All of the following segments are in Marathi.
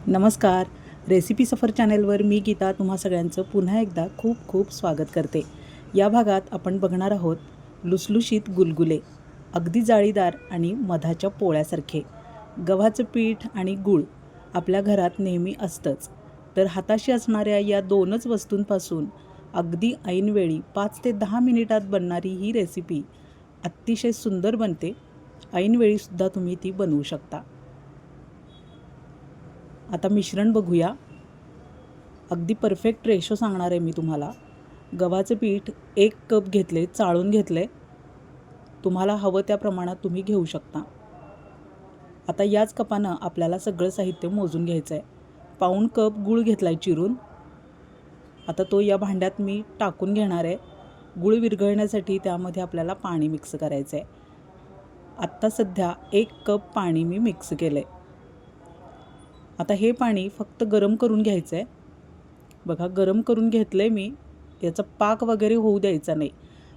नमस्कार. रेसिपी सफर चॅनेलवर मी गीता तुम्हा सगळ्यांचं पुन्हा एकदा खूप खूप स्वागत करते. या भागात आपण बघणार आहोत लुसलुशीत गुलगुले, अगदी जाळीदार आणि मधाच्या पोळ्यासारखे. गव्हाचं पीठ आणि गूळ आपल्या घरात नेहमी असतंच, तर हाताशी असणाऱ्या या दोनच वस्तूंपासून अगदी ऐनवेळी 5 ते 10 मिनिटात बनणारी ही रेसिपी अतिशय सुंदर बनते. ऐनवेळीसुद्धा तुम्ही ती बनवू शकता. आता मिश्रण बघूया. अगदी परफेक्ट रेशो सांगणार आहे मी तुम्हाला. गव्हाचं पीठ 1 कप घेतले, चाळून घेतले. तुम्हाला हवं त्या प्रमाणात तुम्ही घेऊ शकता. आता याच कपानं आपल्याला सगळं साहित्य मोजून घ्यायचं आहे. पाऊण कप गूळ घेतला आहे चिरून. आता तो या भांड्यात मी टाकून घेणार आहे. गूळ विरघळण्यासाठी त्यामध्ये आपल्याला पाणी मिक्स करायचं आहे. आत्ता सध्या 1 कप पाणी मी मिक्स केलं आहे. आता हे पाणी फक्त गरम करून घ्यायचं आहे. बघा, गरम करून घेतलं आहे मी. याचा पाक वगैरे होऊ द्यायचा नाही,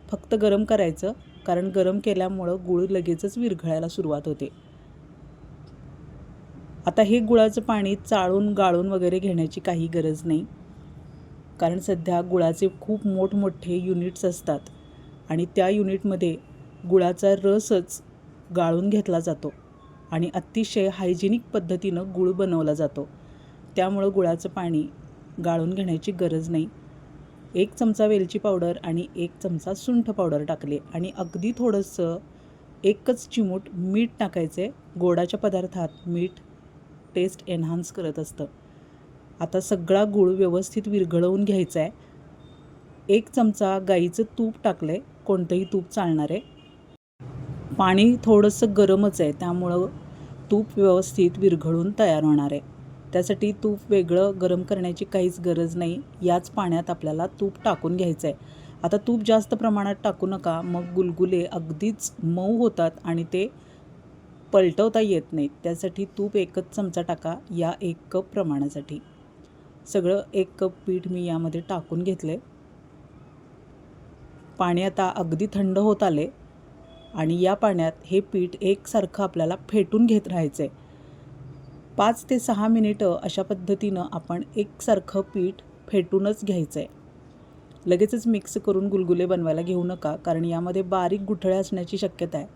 फक्त गरम करायचं, कारण गरम केल्यामुळं गूळ लगेचच विरघळायला सुरुवात होते. आता हे गुळाचं पाणी चाळून गाळून वगैरे घेण्याची काही गरज नाही, कारण सध्या गुळाचे खूप मोठमोठे युनिट्स असतात आणि त्या युनिटमध्ये गुळाचा रसच गाळून घेतला जातो आणि अतिशय हायजेनिक पद्धतीनं गूळ बनवला जातो. त्यामुळं गुळाचं पाणी गाळून घेण्याची गरज नाही. 1 चमचा वेलची पावडर आणि 1 चमचा सुंठ पावडर टाकले आणि अगदी थोडंसं 1च चिमूट मीठ टाकायचं आहे. गोडाच्या पदार्थात मीठ टेस्ट एन्हान्स करत असतं. आता सगळा गूळ व्यवस्थित विरघळवून घ्यायचा आहे. 1 चमचा गाईचं तूप टाकलं आहे, कोणतंही तूप चालणार आहे. पाणी थोडंसं गरमच आहे, त्यामुळं तूप व्यवस्थित विरघळून तयार होणार आहे. त्यासाठी तूप वेगळं गरम करण्याची काहीच गरज नाही. याच पाण्यात आपल्याला तूप टाकून घ्यायचं आहे. आता तूप जास्त प्रमाणात टाकू नका, मग गुलगुले अगदीच मऊ होतात आणि ते पलटवता येत नाहीत. त्यासाठी तूप 1च चमचा टाका या 1 कप प्रमाणासाठी. सगळं 1 कप पीठ मी यामध्ये टाकून घेतले. पाणी आता अगदी थंड होत आले आणि या पाण्यात हे पीठ एकसारखं आपल्याला फेटून घेत राहायचं आहे. 5 ते 6 मिनिटं अशा पद्धतीनं आपण एकसारखं पीठ फेटूनच घ्यायचं आहे. लगेचच मिक्स करून गुलगुले बनवायला घेऊ नका, कारण यामध्ये बारीक गुठळ्या असण्याची शक्यता आहे.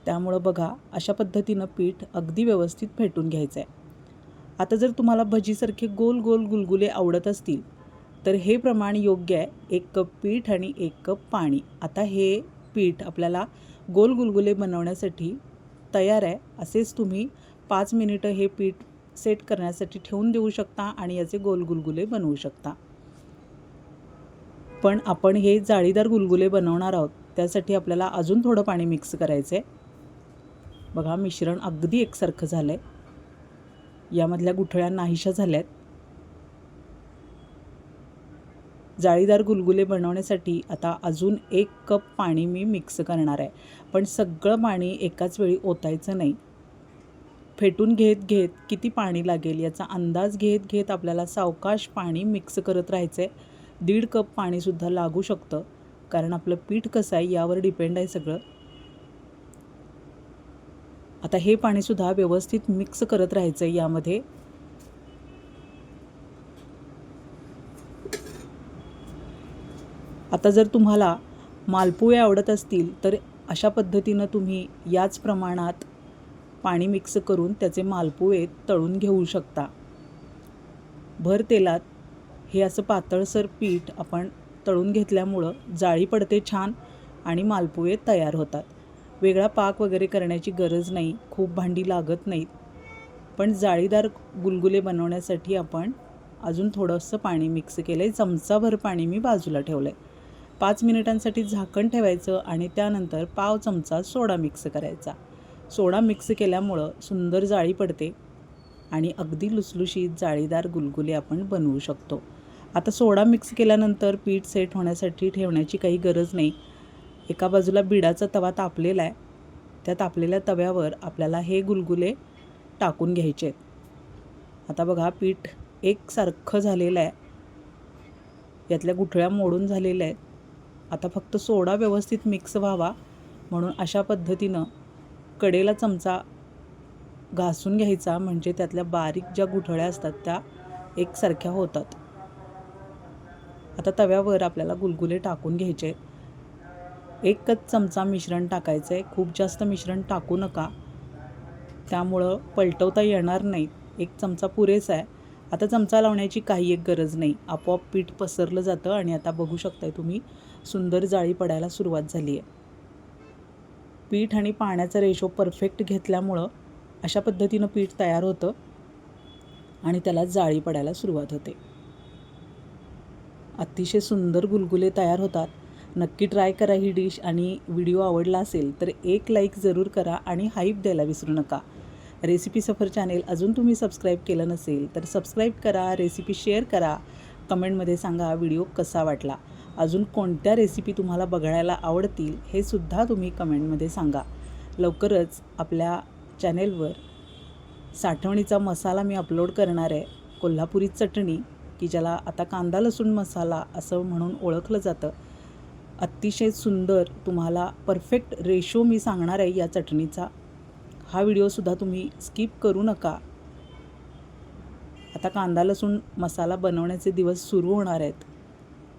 त्यामुळं बघा, अशा पद्धतीनं पीठ अगदी व्यवस्थित फेटून घ्यायचं आहे. आता जर तुम्हाला भजीसारखे गोल गोल गुलगुले आवडत असतील तर हे प्रमाण योग्य आहे. 1 कप पीठ आणि 1 कप पाणी. आता हे पीठ आपल्याला गोल गुलगुले बनवण्यासाठी तयार आहे. असेच तुम्ही 5 मिनिटं हे पीठ सेट करण्यासाठी ठेवून देऊ शकता आणि याचे गोल गुलगुले बनवू शकता. पण आपण हे जाळीदार गुलगुले बनवणार आहोत, त्यासाठी आपल्याला अजून थोडं पाणी मिक्स करायचं आहे. बघा, मिश्रण अगदी एकसारखं झालं आहे. यामधल्या गुठळ्या नाहीशा झाल्यात. जाळीदार गुलगुले बनवण्यासाठी आता अजून 1 कप पाणी मी मिक्स करणार आहे. पण सगळं पाणी एकाच वेळी ओतायचं नाही. फेटून घेत घेत किती पाणी लागेल याचा अंदाज घेत घेत आपल्याला सावकाश पाणी मिक्स करत राहायचं आहे. 1.5 कप पाणीसुद्धा लागू शकतं, कारण आपलं पीठ कसं आहे यावर डिपेंड आहे सगळं. आता हे पाणीसुद्धा व्यवस्थित मिक्स करत राहायचं आहे यामध्ये. आता जर तुम्हाला मालपोहे आवडत असतील तर अशा पद्धतीनं तुम्ही याच प्रमाणात पाणी मिक्स करून त्याचे मालपोहे तळून घेऊ शकता. भर तेलात हे असं पातळसर पीठ आपण तळून घेतल्यामुळं जाळी पडते छान आणि मालपोहे तयार होतात. वेगळा पाक वगैरे करण्याची गरज नाही, खूप भांडी लागत नाहीत. पण जाळीदार गुलगुले बनवण्यासाठी आपण अजून थोडंसं पाणी मिक्स केलं आहे. चमचाभर पाणी मी बाजूला ठेवलं आहे. 5 मिनिटांसाठी झाकण ठेवायचं आणि त्यानंतर पाव चमचा सोडा मिक्स करायचा. सोडा मिक्स केल्यामुळं सुंदर जाळी पडते आणि अगदी लुसलुशीत जाळीदार गुलगुले आपण बनवू शकतो. आता सोडा मिक्स केल्यानंतर पीठ सेट होण्यासाठी ठेवण्याची काही गरज नाही. एका बाजूला बिडाचा तवा तापलेला आहे. त्या तापलेल्या तव्यावर आपल्याला हे गुलगुले टाकून घ्यायचे आहेत. आता बघा, पीठ एकसारखं झालेलं आहे. यातल्या गुठळ्या मोडून झालेल्या आहेत. आता फक्त सोडा व्यवस्थित मिक्स व्हावा म्हणून अशा पद्धतीनं कडेला चमचा घासून घ्यायचा, म्हणजे त्यातल्या बारीक ज्या गुठळ्या असतात त्या एकसारख्या होतात. आता तव्यावर आपल्याला गुलगुले टाकून घ्यायचे. 1च चमचा मिश्रण टाकायचं आहे, खूप जास्त मिश्रण टाकू नका, त्यामुळं पलटवता येणार नाही. 1 चमचा पुरेसा आहे. आता चमचा लावण्याची काही एक गरज नाही, आपोआप पीठ पसरलं जातं. आणि आता बघू शकताय तुम्ही, सुंदर जाळी पडायला सुरुवात झाली आहे. पीठ आणि पाण्याचा रेशो परफेक्ट घेतल्यामुळं अशा पद्धतीनं पीठ तयार होतं आणि त्याला जाळी पडायला सुरुवात होते. अतिशय सुंदर गुलगुले तयार होतात. नक्की ट्राय करा ही डिश, आणि व्हिडिओ आवडला असेल तर एक लाईक जरूर करा आणि हाईप द्यायला विसरू नका. रेसिपी सफर चॅनेल अजून तुम्ही सबस्क्राईब केलं नसेल तर सबस्क्राईब करा, रेसिपी शेअर करा, कमेंटमध्ये सांगा व्हिडिओ कसा वाटला. अजून कोणत्या रेसिपी तुम्हाला बघायला आवडतील हे सुद्धा तुम्ही कमेंटमध्ये सांगा. लवकरच आपल्या चॅनेलवर साठवणीचा मसाला मी अपलोड करणार आहे, कोल्हापुरी चटणी, की ज्याला आता कांदा लसूण मसाला असं म्हणून ओळखलं जातं. अतिशय सुंदर तुम्हाला परफेक्ट रेशो मी सांगणार आहे या चटणीचा. हा व्हिडिओसुद्धा तुम्ही स्किप करू नका. आता कांदा लसूण मसाला बनवण्याचे दिवस सुरू होणार आहेत,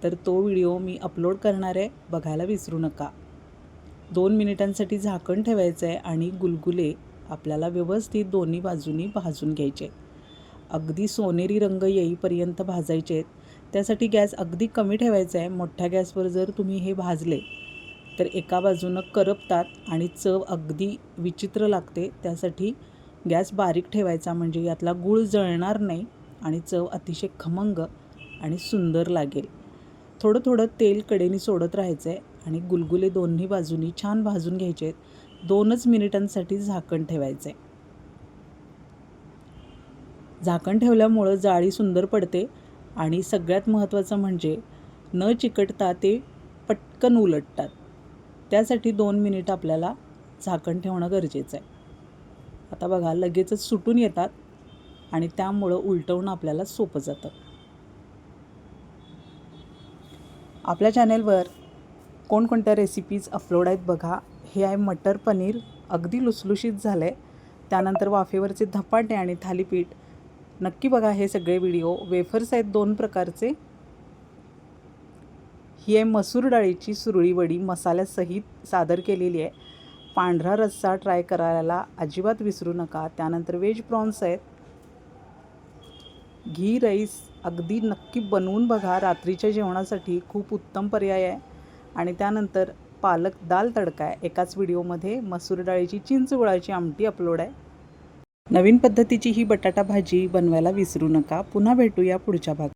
तर तो व्हिडिओ मी अपलोड करणार आहे, बघायला विसरू नका. 2 मिनिटांसाठी झाकण ठेवायचं आहे आणि गुलगुले आपल्याला व्यवस्थित दोन्ही बाजूनी भाजून घ्यायचे. अगदी सोनेरी रंग येईपर्यंत भाजायचे आहेत. त्यासाठी गॅस अगदी कमी ठेवायचा आहे. मोठ्या गॅसवर जर तुम्ही हे भाजले तर एका बाजूनं करपतात आणि चव अगदी विचित्र लागते. त्यासाठी गॅस बारीक ठेवायचा, म्हणजे यातला गूळ जळणार नाही आणि चव अतिशय खमंग आणि सुंदर लागेल. थोडं थोडं तेल कडेने सोडत राहायचं आहे आणि गुलगुले दोन्ही बाजूनी छान भाजून घ्यायचे आहेत. 2च मिनिटांसाठी झाकण ठेवायचं आहे. झाकण ठेवल्यामुळं जाळी सुंदर पडते आणि सगळ्यात महत्त्वाचं म्हणजे न चिकटता ते पटकन उलटतात. त्यासाठी 2 मिनिट आपल्याला झाकण ठेवणं गरजेचं आहे. आता बघा, लगेचच सुटून येतात आणि त्यामुळं उलटवणं आपल्याला सोपं जातं. आपल्या चॅनेलवर कोणकोणत्या रेसिपीज अपलोड आहेत बघा. हे आहे मटर पनीर, अगदी लुसलुशीत झालं आहे. त्यानंतर वाफेवरचे धपाटे आणि थालीपीठ. नक्की बघा हे सगळे व्हिडिओ. वेफर्स आहेत 2 प्रकारचे. ही आहे मसूर डाळीची सुरळी वडी मसाल्यासहित सादर केलेली आहे. पांढरा रस्सा ट्राय करायला अजिबात विसरू नका. त्यानंतर व्हेज प्रॉन्स आहेत. घी राईस अगदी नक्की बनवून बघा, रात्रीच्या जेवणासाठी खूप उत्तम पर्याय आहे. आणि त्यानंतर पालक दाल तडका आहे. एकाच व्हिडिओमध्ये मसूर डाळीची चिंच गुळाची आमटी अपलोड आहे. नवीन पद्धतीची ही बटाटा भाजी बनवायला विसरू नका. पुन्हा भेटूया पुढच्या भागात.